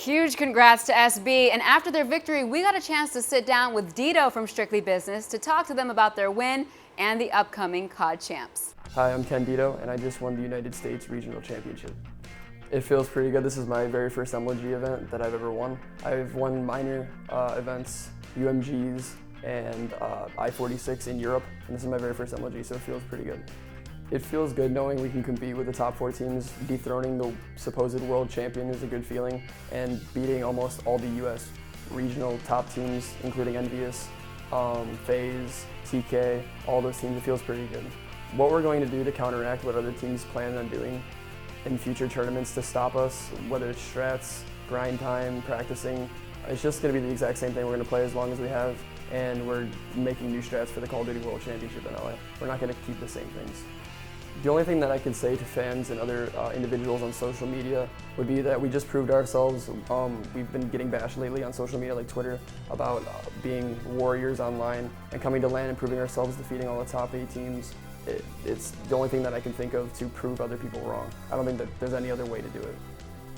Huge congrats to SB, and after their victory, we got a chance to sit down with Dedo from Strictly Business to talk to them about their win and the upcoming COD Champs. Hi, I'm Dedo, and I just won the United States Regional Championship. It feels pretty good. This is my very first MLG event that I've ever won. I've won minor events, UMGs, and I-46 in Europe, and this is my very first MLG, so it feels pretty good. It feels good knowing we can compete with the top 4 teams. Dethroning the supposed world champion is a good feeling, and beating almost all the US regional top teams, including Envious, FaZe, TK, all those teams, it feels pretty good. What we're going to do to counteract what other teams plan on doing in future tournaments to stop us, whether it's strats, grind time, practicing, it's just going to be the exact same thing we're going to play as long as we have, and we're making new strats for the Call of Duty World Championship in LA. We're not going to keep the same things. The only thing that I can say to fans and other individuals on social media would be that we just proved ourselves. We've been getting bashed lately on social media like Twitter about being warriors online and coming to LAN and proving ourselves, defeating all the top 8 teams. It's the only thing that I can think of to prove other people wrong. I don't think that there's any other way to do it.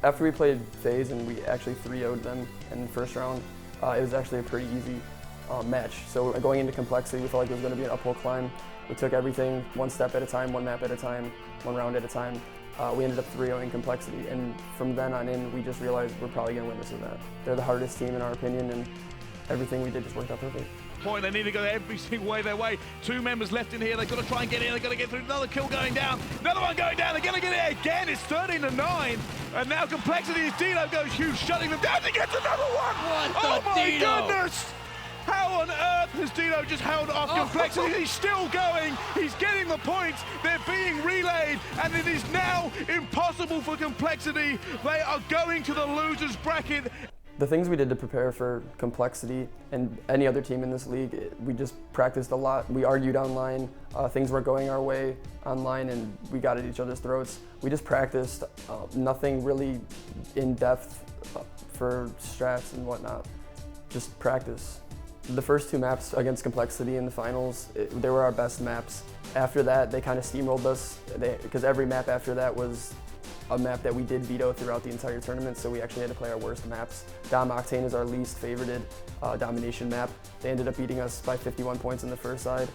After we played FaZe and we actually 3-0'd them in the first round, it was actually a pretty easy match. So going into complexity, we felt like it was going to be an uphill climb. We took everything one step at a time, one map at a time, one round at a time. We ended up 3-0 complexity, and from then on in, we just realized we're probably going to win this event. They're the hardest team in our opinion, and everything we did just worked out perfect. Point, they need to go every single way their way. 2 members left in here, they've got to try and get in, they've got to get through. Another kill going down, another one going down, they're going to get it again. It's 13-9, and now complexity as Dedo goes huge, shutting them down. He gets another one! What the Oh my Dedo? goodness! How on earth has Dedo just held off complexity? He's still going, he's getting the points, they're being relayed, and it is now impossible for complexity. They are going to the losers bracket. The things we did to prepare for complexity and any other team in this league, we just practiced a lot. We argued online, things weren't going our way online, and we got at each other's throats. We just practiced, nothing really in depth for strats and whatnot, just practice. The first 2 maps against complexity in the finals, they were our best maps. After that, they kind of steamrolled us, because every map after that was a map that we did veto throughout the entire tournament, so we actually had to play our worst maps. Dom Octane is our least favorited domination map. They ended up beating us by 51 points in the first side.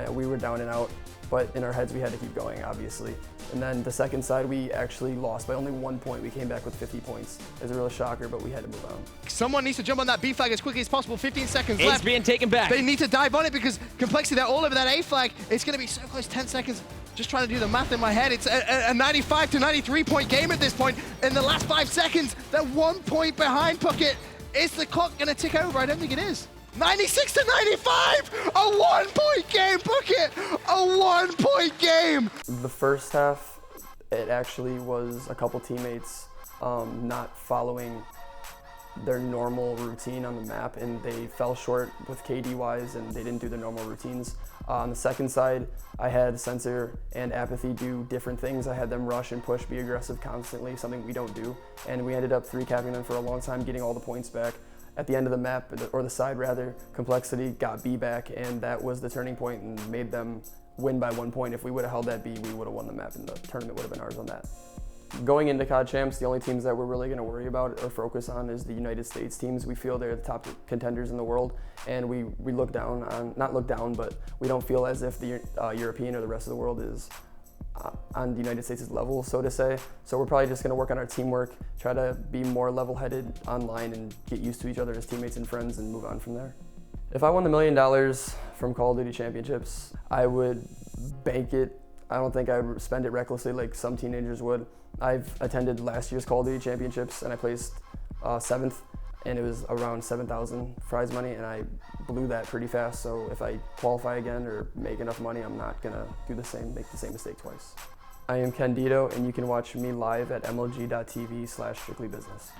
We were down and out, but in our heads we had to keep going, obviously. And then the second side, we actually lost by only 1 point. We came back with 50 points. It was a real shocker, but we had to move on. Someone needs to jump on that B flag as quickly as possible. 15 seconds left. It's being taken back. They need to dive on it because complexity, they're all over that A flag. It's going to be so close, 10 seconds. Just trying to do the math in my head. It's a 95 to 93 point game at this point. In the last 5 seconds, they're 1 point behind Puckett. Is the clock going to tick over? I don't think it is. 96 to 95! A 1 point game, Puckett! A 1 point game! The first half, it actually was a couple teammates not following their normal routine on the map, and they fell short with KD-wise, and they didn't do their normal routines. On the second side, I had Sensor and Apathy do different things. I had them rush and push, be aggressive constantly, something we don't do. And we ended up 3-capping them for a long time, getting all the points back. At the end of the map, or the side rather, complexity got B back, and that was the turning point and made them win by 1 point. If we would have held that B, we would have won the map, and the tournament would have been ours on that. Going into COD Champs, the only teams that we're really going to worry about or focus on is the United States teams. We feel they're the top contenders in the world, and we look down on, not look down, but we don't feel as if the European or the rest of the world is on the United States' level, so to say. So we're probably just going to work on our teamwork, try to be more level-headed online and get used to each other as teammates and friends and move on from there. If I won the $1 million from Call of Duty Championships, I would bank it. I don't think I would spend it recklessly like some teenagers would. I've attended last year's Call of Duty Championships and I placed 7th, and it was around 7,000 prize money, and I blew that pretty fast. So if I qualify again or make enough money, I'm not gonna make the same mistake twice. I am Dedo, and you can watch me live at mlg.tv/strictlybusiness.